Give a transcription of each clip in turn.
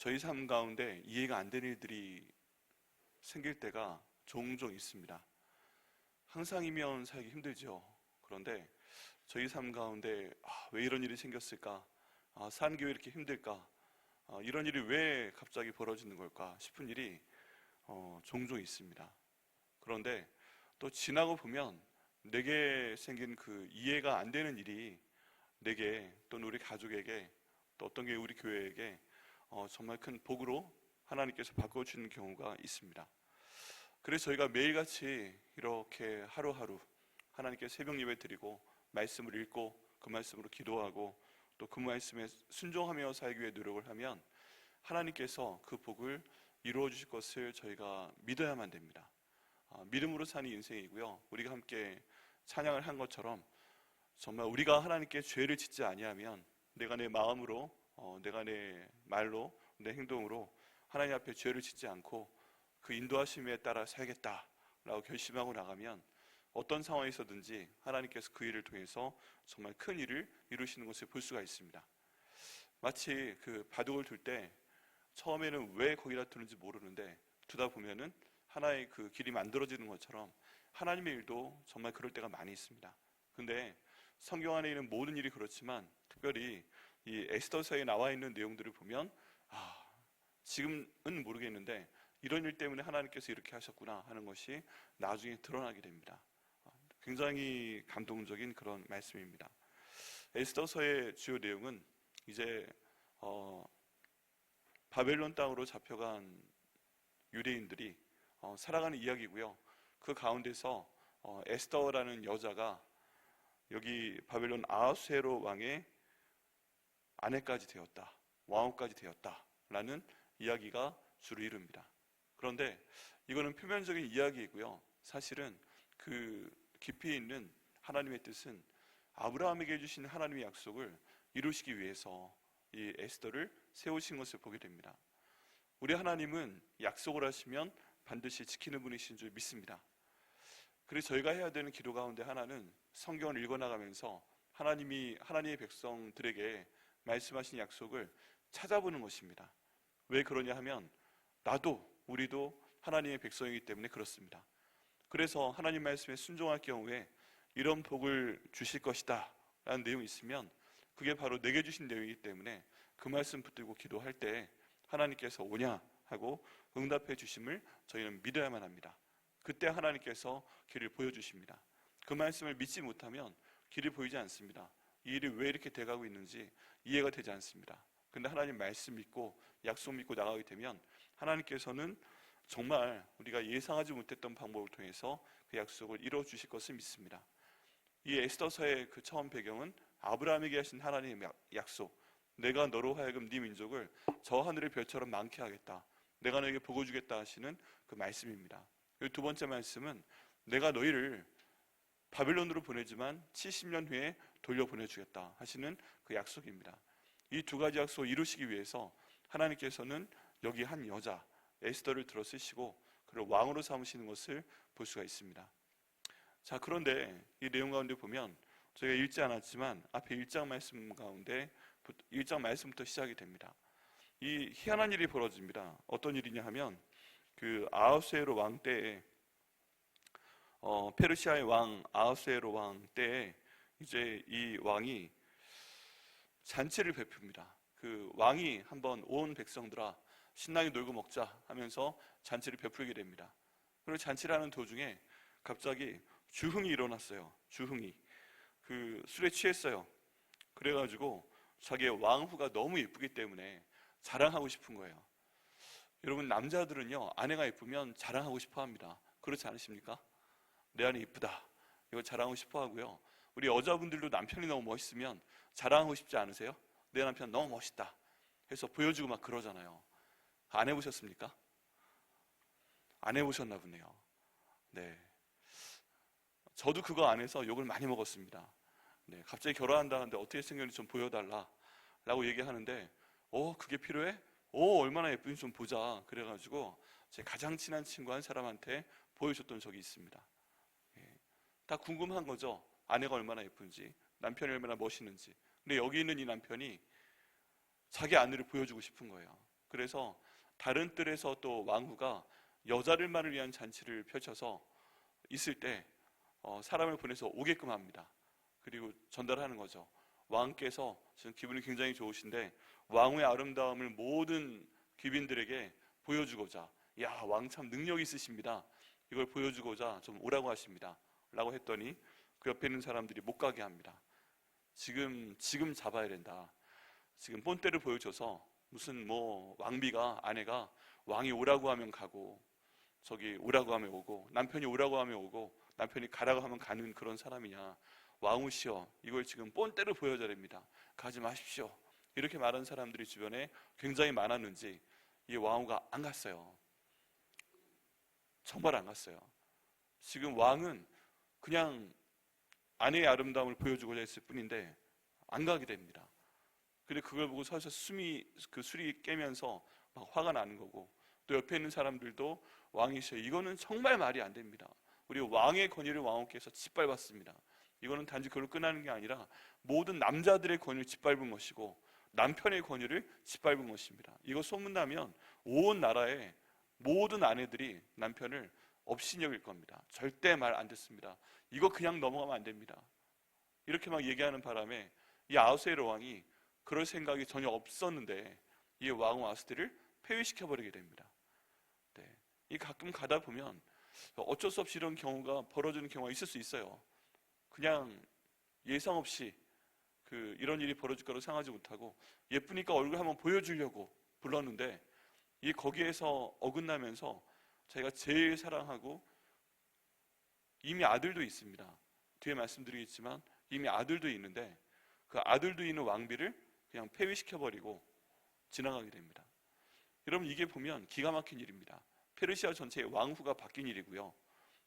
저희 삶 가운데 이해가 안 되는 일들이 생길 때가 종종 있습니다. 항상이면 살기 힘들죠. 그런데 저희 삶 가운데 왜 이런 일이 생겼을까? 사는 게 왜 이렇게 힘들까? 이런 일이 왜 갑자기 벌어지는 걸까 싶은 일이 종종 있습니다. 그런데 또 지나고 보면 내게 생긴 그 이해가 안 되는 일이 내게 또는 우리 가족에게 또 어떤 게 우리 교회에게 정말 큰 복으로 하나님께서 바꿔주시는 경우가 있습니다. 그래서 저희가 매일같이 이렇게 하루하루 하나님께 새벽 예배 드리고 말씀을 읽고 그 말씀으로 기도하고 또 그 말씀에 순종하며 살기 위해 노력을 하면 하나님께서 그 복을 이루어 주실 것을 저희가 믿어야만 됩니다. 믿음으로 사는 인생이고요. 우리가 함께 찬양을 한 것처럼 정말 우리가 하나님께 죄를 짓지 아니하면 내가 내 마음으로 내가 내 말로 내 행동으로 하나님 앞에 죄를 짓지 않고 그 인도하심에 따라 살겠다라고 결심하고 나가면 어떤 상황에서든지 하나님께서 그 일을 통해서 정말 큰 일을 이루시는 것을 볼 수가 있습니다. 마치 그 바둑을 둘 때 처음에는 왜 거기다 두는지 모르는데 두다 보면은 하나의 그 길이 만들어지는 것처럼 하나님의 일도 정말 그럴 때가 많이 있습니다. 근데 성경 안에 있는 모든 일이 그렇지만 특별히 이 에스더서에 나와 있는 내용들을 보면 지금은 모르겠는데 이런 일 때문에 하나님께서 이렇게 하셨구나 하는 것이 나중에 드러나게 됩니다. 굉장히 감동적인 그런 말씀입니다. 에스더서의 주요 내용은 이제 바벨론 땅으로 잡혀간 유대인들이 살아가는 이야기고요. 그 가운데서 에스더라는 여자가 여기 바벨론 아하수에로 왕의 아내까지 되었다, 왕후까지 되었다라는 이야기가 주를 이룹니다. 그런데 이거는 표면적인 이야기이고요. 사실은 그 깊이 있는 하나님의 뜻은 아브라함에게 주신 하나님의 약속을 이루시기 위해서 이 에스더를 세우신 것을 보게 됩니다. 우리 하나님은 약속을 하시면 반드시 지키는 분이신 줄 믿습니다. 그래서 저희가 해야 되는 기도 가운데 하나는 성경을 읽어나가면서 하나님의 백성들에게 말씀하신 약속을 찾아보는 것입니다. 왜 그러냐 하면 우리도 하나님의 백성이기 때문에 그렇습니다. 그래서 하나님 말씀에 순종할 경우에 이런 복을 주실 것이다 라는 내용이 있으면 그게 바로 내게 주신 내용이기 때문에 그 말씀 붙들고 기도할 때 하나님께서 오냐 하고 응답해 주심을 저희는 믿어야만 합니다. 그때 하나님께서 길을 보여주십니다. 그 말씀을 믿지 못하면 길이 보이지 않습니다. 이 일이 왜 이렇게 돼가고 있는지 이해가 되지 않습니다. 근데 하나님 말씀 믿고 약속 믿고 나가게 되면 하나님께서는 정말 우리가 예상하지 못했던 방법을 통해서 그 약속을 이루어 주실 것을 믿습니다. 이 에스더서의 그 처음 배경은 아브라함에게 하신 하나님의 약속, 내가 너로 하여금 네 민족을 저 하늘의 별처럼 많게 하겠다, 내가 너에게 복을 주겠다 하시는 그 말씀입니다. 그리고 두 번째 말씀은 내가 너희를 바벨론으로 보내지만 70년 후에 돌려보내주겠다 하시는 그 약속입니다. 이 두 가지 약속을 이루시기 위해서 하나님께서는 여기 한 여자 에스더를 들어 쓰시고 그를 왕으로 삼으시는 것을 볼 수가 있습니다. 자, 그런데 이 내용 가운데 보면 저희가 읽지 않았지만 앞에 1장 말씀 가운데 1장 말씀부터 시작이 됩니다. 이 희한한 일이 벌어집니다. 어떤 일이냐 하면 그 아하수에로 왕 때에 페르시아의 왕 아하수에로 왕 때에 이제 이 왕이 잔치를 베풉니다. 그 왕이 한번 온 백성들아 신나게 놀고 먹자 하면서 잔치를 베풀게 됩니다. 그리고 잔치를 하는 도중에 갑자기 주흥이 일어났어요. 주흥이 그 술에 취했어요. 그래가지고 자기의 왕후가 너무 예쁘기 때문에 자랑하고 싶은 거예요. 여러분, 남자들은요 아내가 예쁘면 자랑하고 싶어 합니다. 그렇지 않으십니까? 내 아내 예쁘다 이거 자랑하고 싶어 하고요. 우리 여자분들도 남편이 너무 멋있으면 자랑하고 싶지 않으세요? 내 남편 너무 멋있다 해서 보여주고 막 그러잖아요. 안 해보셨습니까? 안 해보셨나 보네요. 네, 저도 그거 안 해서 욕을 많이 먹었습니다. 네, 갑자기 결혼한다는데 어떻게 생겼는지 좀 보여달라 라고 얘기하는데 그게 필요해? 얼마나 예쁜지 좀 보자 그래가지고 제 가장 친한 친구 한 사람한테 보여줬던 적이 있습니다. 다 궁금한 거죠. 아내가 얼마나 예쁜지, 남편이 얼마나 멋있는지. 근데 여기 있는 이 남편이 자기 아내를 보여주고 싶은 거예요. 그래서 다른 뜰에서 또 왕후가 여자들만을 위한 잔치를 펼쳐서 있을 때 사람을 보내서 오게끔 합니다. 그리고 전달하는 거죠. 왕께서 지금 기분이 굉장히 좋으신데 왕후의 아름다움을 모든 귀빈들에게 보여주고자, 야, 왕 참 능력 있으십니다. 이걸 보여주고자 좀 오라고 하십니다. 라고 했더니 그 옆에 있는 사람들이 못 가게 합니다. 지금 잡아야 된다. 지금 본때를 보여줘서 무슨 뭐 왕비가, 아내가 왕이 오라고 하면 가고, 저기 오라고 하면 오고, 남편이 오라고 하면 오고, 남편이 가라고 하면 가는 그런 사람이냐. 왕후시여, 이걸 지금 본때를 보여줘야 됩니다. 가지 마십시오. 이렇게 말하는 사람들이 주변에 굉장히 많았는지 이 왕후가 안 갔어요. 정말 안 갔어요. 지금 왕은 그냥 아내의 아름다움을 보여주고자 했을 뿐인데 안 가게 됩니다. 근데 그걸 보고 서서 술이 깨면서 막 화가 나는 거고, 또 옆에 있는 사람들도 왕이시여, 이거는 정말 말이 안 됩니다. 우리 왕의 권위를 왕후께서 짓밟았습니다. 이거는 단지 그걸 끝나는 게 아니라 모든 남자들의 권위를 짓밟은 것이고 남편의 권위를 짓밟은 것입니다. 이거 소문나면 온 나라의 모든 아내들이 남편을 업신여길 겁니다. 절대 말 안 듣습니다. 이거 그냥 넘어가면 안 됩니다. 이렇게 막 얘기하는 바람에 이 아하수에로 왕이 그럴 생각이 전혀 없었는데 이 왕후 아스테를 폐위시켜버리게 됩니다. 네. 이 가끔 가다 보면 어쩔 수 없이 이런 경우가 벌어지는 경우가 있을 수 있어요. 그냥 예상 없이 이런 일이 벌어질 거라고 생각하지 못하고 예쁘니까 얼굴 한번 보여주려고 불렀는데 이 거기에서 어긋나면서 자기가 제일 사랑하고 이미 아들도 있습니다. 뒤에 말씀드리겠지만 이미 아들도 있는데 그 아들도 있는 왕비를 그냥 폐위시켜버리고 지나가게 됩니다. 여러분, 이게 보면 기가 막힌 일입니다. 페르시아 전체의 왕후가 바뀐 일이고요.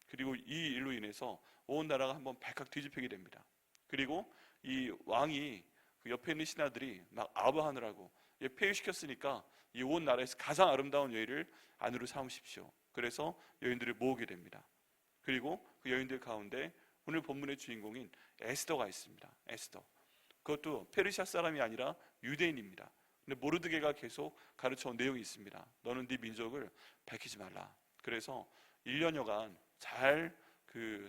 그리고 이 일로 인해서 온 나라가 한번 발칵 뒤집히게 됩니다. 그리고 이 왕이 그 옆에 있는 신하들이 막 아부하느라고 폐위시켰으니까 이 온 나라에서 가장 아름다운 여인을 아내로 삼으십시오. 그래서 여인들을 모으게 됩니다. 그리고 그 여인들 가운데 오늘 본문의 주인공인 에스더가 있습니다. 에스더. 그것도 페르시아 사람이 아니라 유대인입니다. 근데 모르드게가 계속 가르쳐온 내용이 있습니다. 너는 네 민족을 밝히지 말라. 그래서 1년여간 잘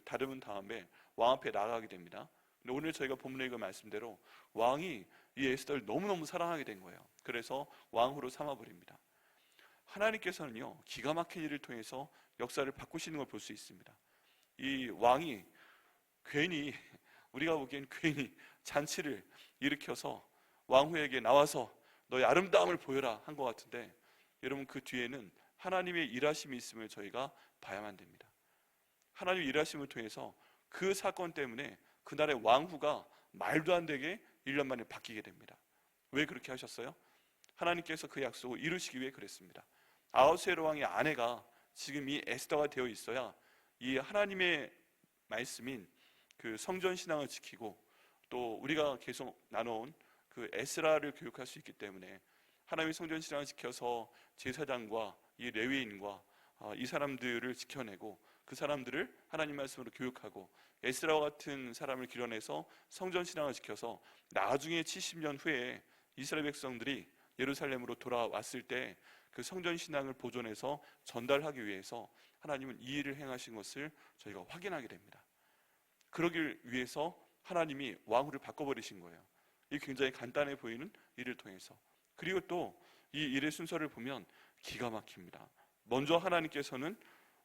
다듬은 다음에 왕 앞에 나가게 됩니다. 근데 오늘 저희가 본문에 읽은 말씀대로 왕이 이 에스더를 너무너무 사랑하게 된 거예요. 그래서 왕후로 삼아버립니다. 하나님께서는요, 기가 막힌 일을 통해서 역사를 바꾸시는 걸 볼 수 있습니다. 이 왕이 괜히, 우리가 보기엔 괜히 잔치를 일으켜서 왕후에게 나와서 너의 아름다움을 보여라 한 것 같은데, 여러분, 그 뒤에는 하나님의 일하심이 있음을 저희가 봐야만 됩니다. 하나님의 일하심을 통해서 그 사건 때문에 그날의 왕후가 말도 안 되게 1년 만에 바뀌게 됩니다. 왜 그렇게 하셨어요? 하나님께서 그 약속을 이루시기 위해 그랬습니다. 아하수에로 왕의 아내가 지금 이 에스더가 되어 있어야 이 하나님의 말씀인 그 성전 신앙을 지키고 또 우리가 계속 나눠온 그 에스라를 교육할 수 있기 때문에 하나님의 성전 신앙을 지켜서 제사장과 이 레위인과 이 사람들을 지켜내고 그 사람들을 하나님 말씀으로 교육하고 에스라와 같은 사람을 길러내서 성전 신앙을 지켜서 나중에 70년 후에 이스라엘 백성들이 예루살렘으로 돌아왔을 때 그 성전 신앙을 보존해서 전달하기 위해서 하나님은 이 일을 행하신 것을 저희가 확인하게 됩니다. 그러길 위해서 하나님이 왕후를 바꿔버리신 거예요. 이 굉장히 간단해 보이는 일을 통해서. 그리고 또 이 일의 순서를 보면 기가 막힙니다. 먼저 하나님께서는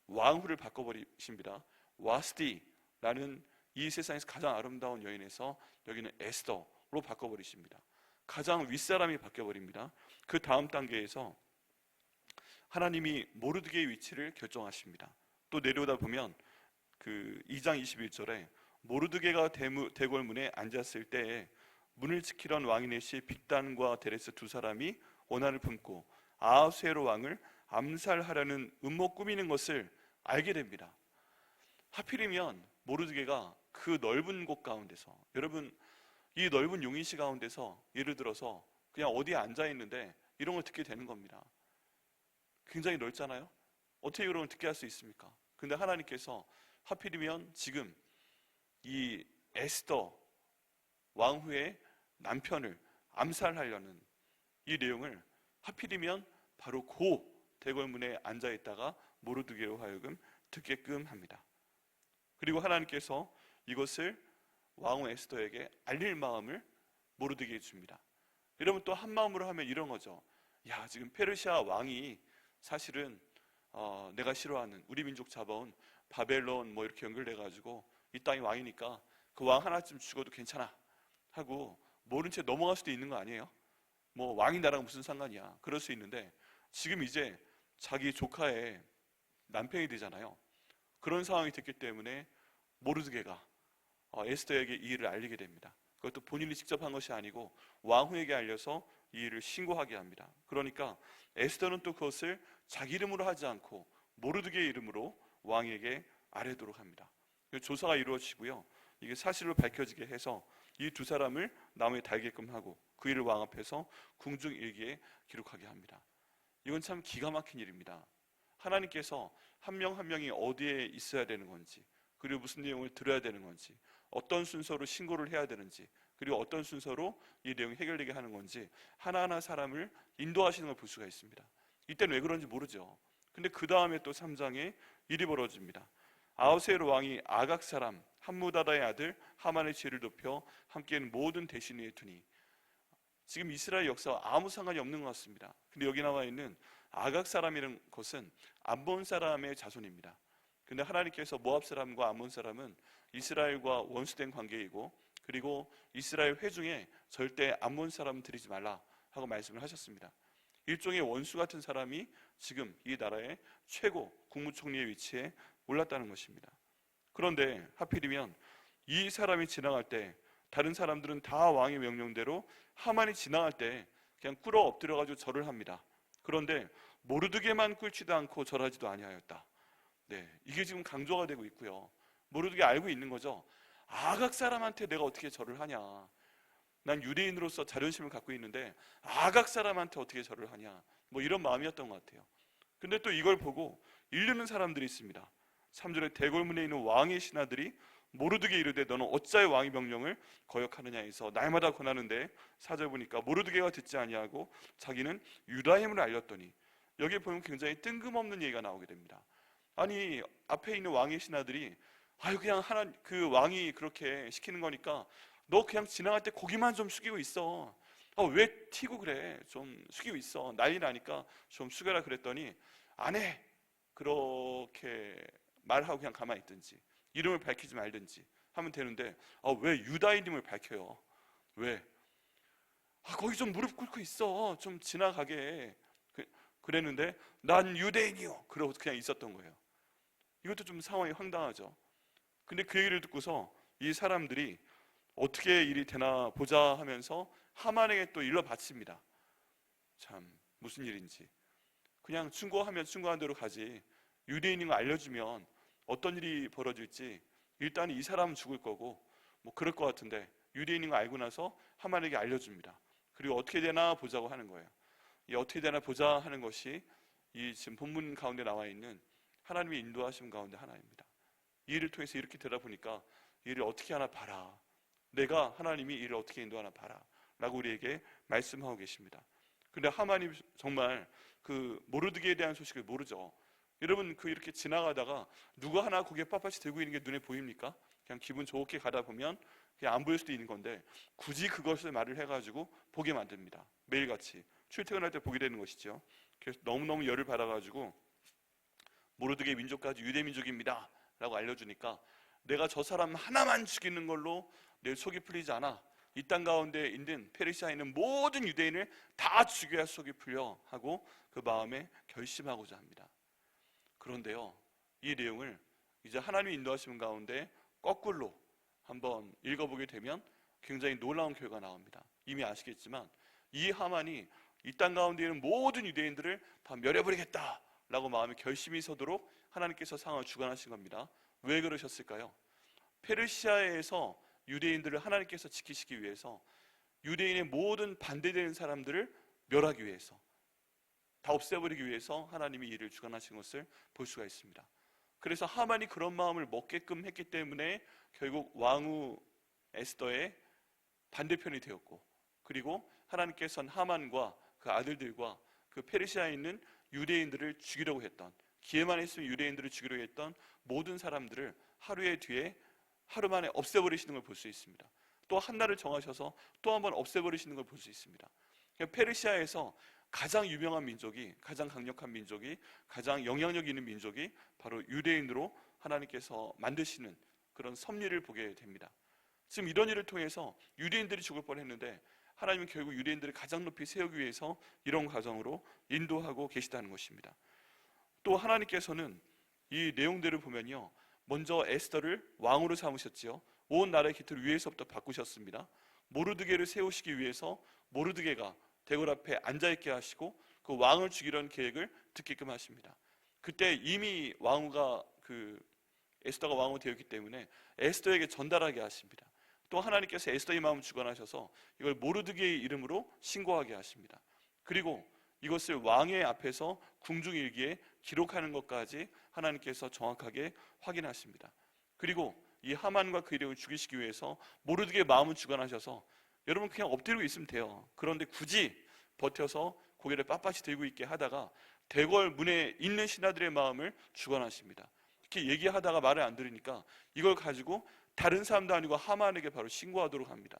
왕후를 바꿔버리십니다. 와스디라는 이 세상에서 가장 아름다운 여인에서 여기는 에스더로 바꿔버리십니다. 가장 윗사람이 바뀌어버립니다. 그 다음 단계에서 하나님이 모르드게의 위치를 결정하십니다. 또 내려오다 보면 그 2장 21절에 모르드게가 대궐문에 앉았을 때에 문을 지키던 왕인의 시 빅단과 데레스 두 사람이 원한을 품고 아하수에로 왕을 암살하려는 음모 꾸미는 것을 알게 됩니다. 하필이면 모르드게가 그 넓은 곳 가운데서, 여러분, 이 넓은 용인시 가운데서 예를 들어서 그냥 어디에 앉아 있는데 이런 걸 듣게 되는 겁니다. 굉장히 넓잖아요. 어떻게 그런 걸 듣게 할 수 있습니까? 근데 하나님께서 하필이면 지금 이 에스더 왕후의 남편을 암살하려는 이 내용을 하필이면 바로 그 대궐문에 앉아 있다가 모르드게로 하여금 듣게끔 합니다. 그리고 하나님께서 이것을 왕후 에스더에게 알릴 마음을 모르드게에 줍니다. 여러분 또 한 마음으로 하면 이런 거죠. 야, 지금 페르시아 왕이 사실은 내가 싫어하는 우리 민족 잡아온 바벨론 뭐 이렇게 연결돼 가지고 이 땅이 왕이니까 그 왕 하나쯤 죽어도 괜찮아 하고 모른 채 넘어갈 수도 있는 거 아니에요? 뭐 왕이 나랑 무슨 상관이야. 그럴 수 있는데 지금 이제 자기 조카의 남편이 되잖아요. 그런 상황이 됐기 때문에 모르드게가 에스더에게 이 일을 알리게 됩니다. 그것도 본인이 직접 한 것이 아니고 왕후에게 알려서 이 일을 신고하게 합니다. 그러니까 에스더는 또 그것을 자기 이름으로 하지 않고 모르드게의 이름으로 왕에게 아뢰도록 합니다. 조사가 이루어지고요. 이게 사실로 밝혀지게 해서 이 두 사람을 나무에 달게끔 하고 그 일을 왕 앞에서 궁중일기에 기록하게 합니다. 이건 참 기가 막힌 일입니다. 하나님께서 한 명 한 명이 어디에 있어야 되는 건지, 그리고 무슨 내용을 들어야 되는 건지, 어떤 순서로 신고를 해야 되는지, 그리고 어떤 순서로 이 내용이 해결되게 하는 건지 하나하나 사람을 인도하시는 걸 볼 수가 있습니다. 이때는 왜 그런지 모르죠. 근데 그 다음에 또 3장에 일이 벌어집니다. 아하수에로 왕이 아각 사람 함무다다의 아들 하만의 지혜를 높여 함께 있는 모든 대신 위에 두니, 지금 이스라엘 역사와 아무 상관이 없는 것 같습니다. 근데 여기 나와 있는 아각 사람이라는 것은 암몬 사람의 자손입니다. 근데 하나님께서 모압 사람과 암몬 사람은 이스라엘과 원수된 관계이고, 그리고 이스라엘 회중에 절대 암몬 사람 들이지 말라 하고 말씀을 하셨습니다. 일종의 원수 같은 사람이 지금 이 나라의 최고 국무총리의 위치에 올랐다는 것입니다. 그런데 하필이면 이 사람이 지나갈 때 다른 사람들은 다 왕의 명령대로 하만이 지나갈 때 그냥 꿇어 엎드려 가지고 절을 합니다. 그런데 모르드게만 꿇지도 않고 절하지도 아니하였다. 네, 이게 지금 강조가 되고 있고요. 모르드게 알고 있는 거죠. 아각 사람한테 내가 어떻게 절을 하냐. 난 유대인으로서 자존심을 갖고 있는데 아각 사람한테 어떻게 절을 하냐. 뭐 이런 마음이었던 것 같아요. 근데 또 이걸 보고 이르는 사람들이 있습니다. 3절에 대궐문에 있는 왕의 신하들이 모르드게 이르되 너는 어찌하여 왕의 명령을 거역하느냐 해서 날마다 권하는데, 4절 보니까 모르드게가 듣지 아니하고 자기는 유다임을 알렸더니, 여기에 보면 굉장히 뜬금없는 얘기가 나오게 됩니다. 아니, 앞에 있는 왕의 신하들이 그냥 하나 그 왕이 그렇게 시키는 거니까 너 그냥 지나갈 때 고기만 좀 숙이고 있어. 왜 튀고 그래? 좀 숙이고 있어. 난리 나니까 좀 숙여라 그랬더니 안 해. 그렇게 말하고 그냥 가만히 있든지 이름을 밝히지 말든지 하면 되는데 왜 유다인임을 밝혀요? 왜? 거기 좀 무릎 꿇고 있어. 좀 지나가게. 그랬는데 난 유대인이요. 그러고 그냥 있었던 거예요. 이것도 좀 상황이 황당하죠. 근데 그 얘기를 듣고서 이 사람들이 어떻게 일이 되나 보자 하면서 하만에게 또 일러 바칩니다. 참 무슨 일인지. 그냥 충고하면 충고한 대로 가지. 유대인인 거 알려주면 어떤 일이 벌어질지 일단 이 사람은 죽을 거고 뭐 그럴 것 같은데, 유대인인 거 알고 나서 하만에게 알려줍니다. 그리고 어떻게 되나 보자고 하는 거예요. 이 어떻게 되나 보자 하는 것이 이 지금 본문 가운데 나와 있는 하나님의 인도하심 가운데 하나입니다. 이 일을 통해서 이렇게 되다 보니까 이 일을 어떻게 하나 봐라. 내가 하나님이 이 일을 어떻게 인도하나 봐라 라고 우리에게 말씀하고 계십니다. 근데 하만이 정말 그 모르드게에 대한 소식을 모르죠. 여러분 이렇게 지나가다가 누가 하나 고개 빳빳이 들고 있는 게 눈에 보입니까? 그냥 기분 좋게 가다 보면 그냥 안 보일 수도 있는 건데 굳이 그것을 말을 해가지고 보게 만듭니다. 매일같이 출퇴근할 때 보게 되는 것이죠. 그래서 너무너무 열을 받아가지고 모르드게 민족까지 유대 민족입니다 라고 알려주니까 내가 저 사람 하나만 죽이는 걸로 내 속이 풀리지 않아. 이 땅 가운데 있는 페르시아에 있는 모든 유대인을 다 죽여야 속이 풀려 하고 그 마음에 결심하고자 합니다. 그런데요, 이 내용을 이제 하나님이 인도하시는 가운데 거꾸로 한번 읽어보게 되면 굉장히 놀라운 결과가 나옵니다. 이미 아시겠지만 이 하만이 이 땅 가운데 있는 모든 유대인들을 다 멸해버리겠다 라고 마음에 결심이 서도록 하나님께서 상황을 주관하신 겁니다. 왜 그러셨을까요? 페르시아에서 유대인들을 하나님께서 지키시기 위해서, 유대인의 모든 반대되는 사람들을 멸하기 위해서, 다 없애버리기 위해서 하나님이 이를 주관하신 것을 볼 수가 있습니다. 그래서 하만이 그런 마음을 먹게끔 했기 때문에 결국 왕후 에스더의 반대편이 되었고, 그리고 하나님께서는 하만과 그 아들들과 그 페르시아에 있는 유대인들을 죽이려고 했던, 기회만 있으면 유대인들을 죽이려고 했던 모든 사람들을 하루 만에 없애버리시는 걸 볼 수 있습니다. 또 한 날을 정하셔서 또 한 번 없애버리시는 걸 볼 수 있습니다. 페르시아에서 가장 유명한 민족이, 가장 강력한 민족이, 가장 영향력 있는 민족이 바로 유대인으로 하나님께서 만드시는 그런 섭리를 보게 됩니다. 지금 이런 일을 통해서 유대인들이 죽을 뻔했는데 하나님은 결국 유대인들을 가장 높이 세우기 위해서 이런 과정으로 인도하고 계시다는 것입니다. 또 하나님께서는 이 내용들을 보면요, 먼저 에스더를 왕으로 삼으셨지요. 온 나라의 기틀을 위에서부터 바꾸셨습니다. 모르드게를 세우시기 위해서 모르드게가 대궐 앞에 앉아있게 하시고 그 왕을 죽이려는 계획을 듣게끔 하십니다. 그때 이미 에스더가 왕으로 되었기 때문에 에스더에게 전달하게 하십니다. 또 하나님께서 에스더의 마음을 주관하셔서 이걸 모르드게의 이름으로 신고하게 하십니다. 그리고 이것을 왕의 앞에서 궁중일기에 기록하는 것까지 하나님께서 정확하게 확인하십니다. 그리고 이 하만과 그 이력을 죽이시기 위해서 모르드게의 마음을 주관하셔서 여러분 그냥 엎드리고 있으면 돼요. 그런데 굳이 버텨서 고개를 빳빳이 들고 있게 하다가 대궐 문에 있는 신하들의 마음을 주관하십니다. 이렇게 얘기하다가 말을 안 들으니까 이걸 가지고 다른 사람도 아니고 하만에게 바로 신고하도록 합니다.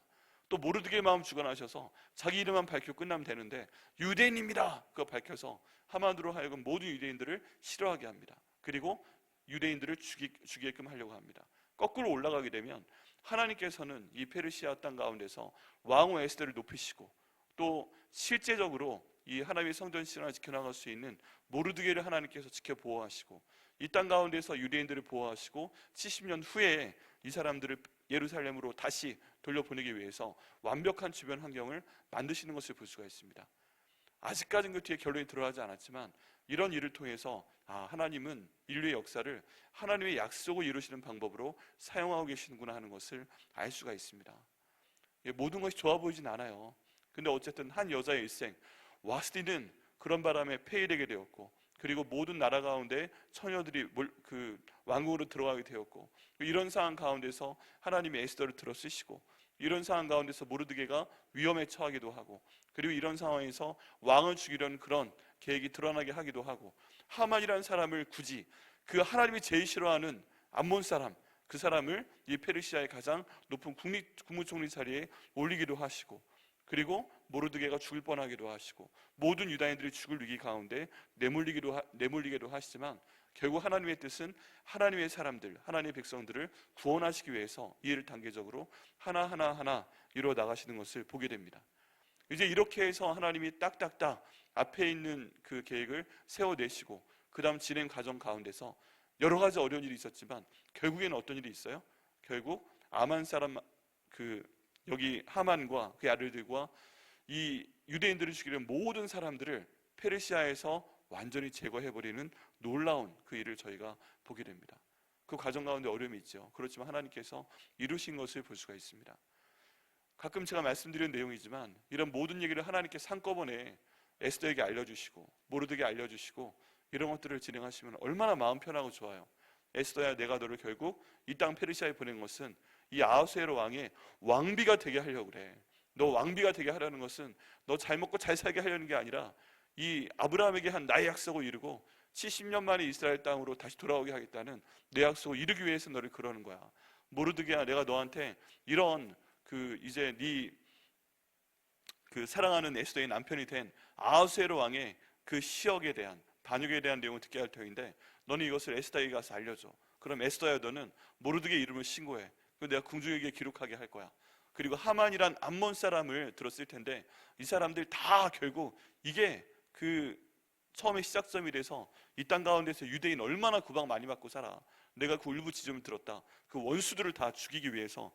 또 모르드게의 마음 주관하셔서 자기 이름만 밝히고 끝나면 되는데 유대인입니다 그거 밝혀서 하만으로 하여금 모든 유대인들을 싫어하게 합니다. 그리고 유대인들을 죽이게끔 하려고 합니다. 거꾸로 올라가게 되면 하나님께서는 이 페르시아 땅 가운데서 왕후 에스더를 높이시고 또 실제적으로 이 하나님의 성전 신앙을 지켜나갈 수 있는 모르드게를 하나님께서 지켜 보호하시고 이 땅 가운데서 유대인들을 보호하시고 70년 후에 이 사람들을 예루살렘으로 다시 돌려보내기 위해서 완벽한 주변 환경을 만드시는 것을 볼 수가 있습니다. 아직까지는 그 뒤에 결론이 드러나지 않았지만 이런 일을 통해서 하나님은 인류의 역사를 하나님의 약속을 이루시는 방법으로 사용하고 계시는구나 하는 것을 알 수가 있습니다. 모든 것이 좋아 보이진 않아요. 근데 어쨌든 한 여자의 일생 와스디는 그런 바람에 폐위되게 되었고 그리고 모든 나라 가운데 처녀들이 그 왕궁으로 들어가게 되었고 이런 상황 가운데서 하나님이 에스더를 들어 쓰시고 이런 상황 가운데서 모르드게가 위험에 처하기도 하고 그리고 이런 상황에서 왕을 죽이려는 그런 계획이 드러나게 하기도 하고 하만이라는 사람을 굳이 그 하나님이 제일 싫어하는 암몬 사람 그 사람을 이 페르시아의 가장 높은 국무총리 자리에 올리기도 하시고 그리고 모르드게가 죽을 뻔하기도 하시고 모든 유다인들이 죽을 위기 가운데 내몰리기도 하시지만 결국 하나님의 뜻은 하나님의 사람들, 하나님의 백성들을 구원하시기 위해서 이 일을 단계적으로 하나하나 이루어 나가시는 것을 보게 됩니다. 이제 이렇게 해서 하나님이 딱딱딱 앞에 있는 그 계획을 세워내시고 그 다음 진행 과정 가운데서 여러 가지 어려운 일이 있었지만 결국에는 어떤 일이 있어요? 결국 아만 사람 여기 하만과 그의 아들들과 이 유대인들을 죽이려는 모든 사람들을 페르시아에서 완전히 제거해버리는 놀라운 그 일을 저희가 보게 됩니다. 그 과정 가운데 어려움이 있죠. 그렇지만 하나님께서 이루신 것을 볼 수가 있습니다. 가끔 제가 말씀드린 내용이지만 이런 모든 얘기를 하나님께서 한꺼번에 에스더에게 알려주시고 모르드게 알려주시고 이런 것들을 진행하시면 얼마나 마음 편하고 좋아요. 에스더야 내가 너를 결국 이 땅 페르시아에 보낸 것은 이 아하수에로 왕의 왕비가 되게 하려고 그래. 너 왕비가 되게 하려는 것은 너 잘 먹고 잘 살게 하려는 게 아니라 이 아브라함에게 한 나의 약속을 이루고 70년 만에 이스라엘 땅으로 다시 돌아오게 하겠다는 내 약속을 이루기 위해서 너를 그러는 거야. 모르드게야 내가 너한테 이런 이제 네 사랑하는 에스더의 남편이 된 아하수에로 왕의 그 시역에 대한 반역에 대한 내용을 듣게 할 터인데 너는 이것을 에스더에게 가서 알려줘. 그럼 에스더야 너는 모르드게 이름을 신고해. 그리고 내가 궁중에게 기록하게 할 거야. 그리고 하만이란 암몬 사람을 들었을 텐데 이 사람들 다 결국 이게 처음에 시작점이 돼서 이 땅 가운데서 유대인 얼마나 구박 많이 받고 살아. 내가 그 울부짖음을 들었다. 그 원수들을 다 죽이기 위해서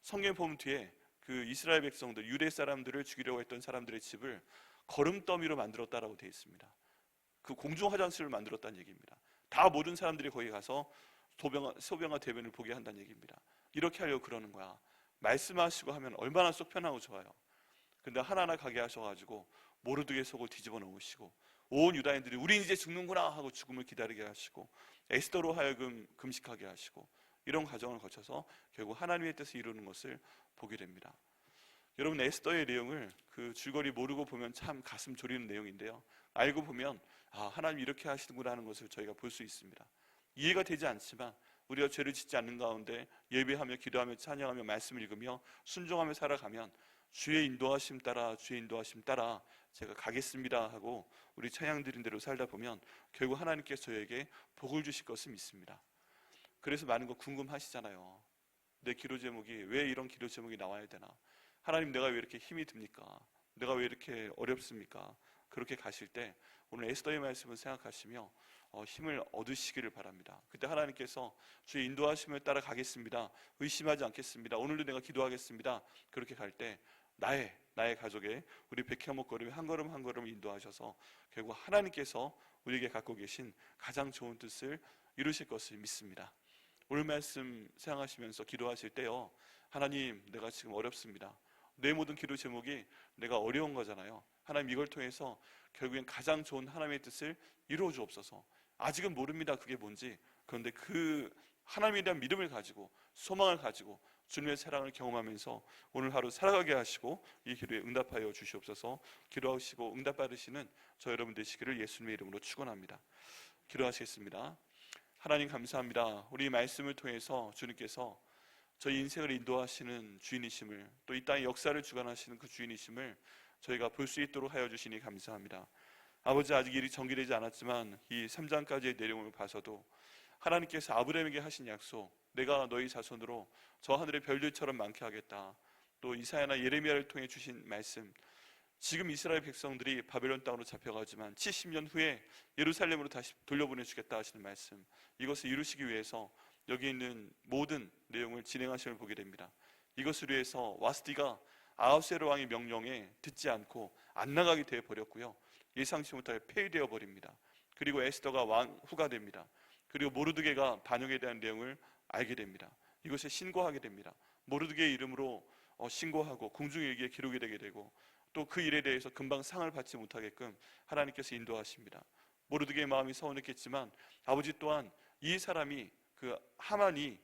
성경 보면 뒤에 그 이스라엘 백성들 유대 사람들을 죽이려고 했던 사람들의 집을 거름더미로 만들었다라고 되어 있습니다. 그 공중 화장실을 만들었다는 얘기입니다. 다 모든 사람들이 거기 가서 소변과 대변을 보게 한다는 얘기입니다. 이렇게 하려고 그러는 거야. 말씀하시고 하면 얼마나 속 편하고 좋아요. 근데 하나하나 가게 하셔가지고 모르드게 속을 뒤집어 놓으시고 온 유다인들이 우린 이제 죽는구나 하고 죽음을 기다리게 하시고 에스더로 하여금 금식하게 하시고 이런 과정을 거쳐서 결국 하나님의 뜻을 이루는 것을 보게 됩니다. 여러분 에스더의 내용을 그 줄거리 모르고 보면 참 가슴 졸이는 내용인데요. 알고 보면 하나님 이렇게 하시는구나 하는 것을 저희가 볼 수 있습니다. 이해가 되지 않지만 우리가 죄를 짓지 않는 가운데 예배하며 기도하며 찬양하며 말씀을 읽으며 순종하며 살아가면 주의 인도하심 따라 주의 인도하심 따라 제가 가겠습니다 하고 우리 찬양 드린 대로 살다 보면 결국 하나님께서 저에게 복을 주실 것을 믿습니다. 그래서 많은 거 궁금하시잖아요. 내 기도 제목이 왜 이런 기도 제목이 나와야 되나? 하나님, 내가 왜 이렇게 힘이 듭니까? 내가 왜 이렇게 어렵습니까? 그렇게 가실 때 오늘 에스더의 말씀을 생각하시며 힘을 얻으시기를 바랍니다. 그때 하나님께서 주의 인도하심을 따라 가겠습니다, 의심하지 않겠습니다, 오늘도 내가 기도하겠습니다, 그렇게 갈 때 나의 가족의 우리 백향목걸음이 한 걸음 한 걸음 인도하셔서 결국 하나님께서 우리에게 갖고 계신 가장 좋은 뜻을 이루실 것을 믿습니다. 오늘 말씀 생각하시면서 기도하실 때요, 하나님, 내가 지금 어렵습니다. 내 모든 기도 제목이 내가 어려운 거잖아요. 하나님, 이걸 통해서 결국엔 가장 좋은 하나님의 뜻을 이루어 주옵소서. 아직은 모릅니다, 그게 뭔지. 그런데 그 하나님에 대한 믿음을 가지고 소망을 가지고 주님의 사랑을 경험하면서 오늘 하루 살아가게 하시고 이 기도에 응답하여 주시옵소서. 기도하시고 응답받으시는 저 여러분 되시기를 예수님의 이름으로 축원합니다. 기도하시겠습니다. 하나님, 감사합니다. 우리 말씀을 통해서 주님께서 저희 인생을 인도하시는 주인이심을, 또 이 땅의 역사를 주관하시는 그 주인이심을 저희가 볼 수 있도록 하여 주시니 감사합니다. 아버지, 아직 일이 전개되지 않았지만 이 3장까지의 내용을 봐서도 하나님께서 아브라함에게 하신 약속, 내가 너희 자손으로 저 하늘의 별들처럼 많게 하겠다, 또 이사야나 예레미야를 통해 주신 말씀, 지금 이스라엘 백성들이 바벨론 땅으로 잡혀가지만 70년 후에 예루살렘으로 다시 돌려보내주겠다 하시는 말씀, 이것을 이루시기 위해서 여기 있는 모든 내용을 진행하심을 보게 됩니다. 이것을 위해서 와스디가 아하수에로 왕의 명령에 듣지 않고 안 나가게 되어버렸고요, 예상치 못하게 폐위되어 버립니다. 그리고 에스더가 왕후가 됩니다. 그리고 모르드게가 반역에 대한 내용을 알게 됩니다. 이것에 신고하게 됩니다. 모르드게의 이름으로 신고하고 궁중일기에 기록이 되게 되고, 또 그 일에 대해서 금방 상을 받지 못하게끔 하나님께서 인도하십니다. 모르드게의 마음이 서운했겠지만 아버지 또한 이 사람이, 그 하만이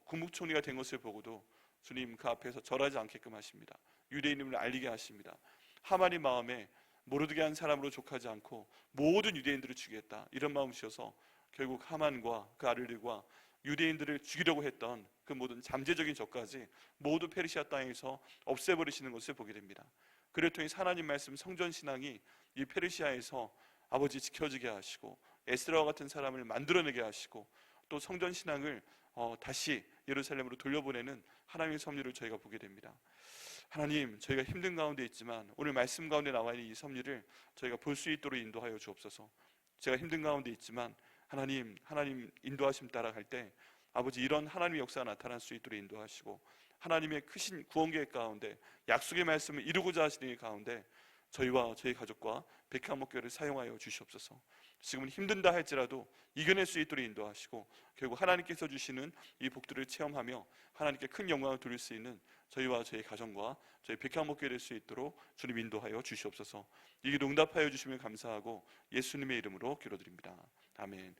국무총리가 된 것을 보고도 주님 그 앞에서 절하지 않게끔 하십니다. 유대인임을 알리게 하십니다. 하만이 마음에 모르드게 한 사람으로 족하지 않고 모든 유대인들을 죽이겠다, 이런 마음이셔서 결국 하만과 그 아들들과 유대인들을 죽이려고 했던 그 모든 잠재적인 적까지 모두 페르시아 땅에서 없애버리시는 것을 보게 됩니다. 그를 통해 하나님 말씀 성전신앙이 이 페르시아에서 아버지 지켜지게 하시고 에스라와 같은 사람을 만들어내게 하시고 또 성전신앙을 다시 예루살렘으로 돌려보내는 하나님의 섭리를 저희가 보게 됩니다. 하나님, 저희가 힘든 가운데 있지만 오늘 말씀 가운데 나와 있는 이 섭리를 저희가 볼 수 있도록 인도하여 주옵소서. 제가 힘든 가운데 있지만 하나님 인도하심 따라갈 때 아버지, 이런 하나님의 역사가 나타날 수 있도록 인도하시고 하나님의 크신 구원 계획 가운데 약속의 말씀을 이루고자 하시는 가운데 저희와 저희 가족과 백향목교회를 사용하여 주시옵소서. 지금은 힘든다 할지라도 이겨낼 수 있도록 인도하시고 결국 하나님께서 주시는 이 복들을 체험하며 하나님께 큰 영광을 돌릴 수 있는 저희와 저희 가정과 저희 백향목교회 될 수 있도록 주님 인도하여 주시옵소서. 이 기도 응답하여 주시면 감사하고 예수님의 이름으로 기도드립니다. 아멘.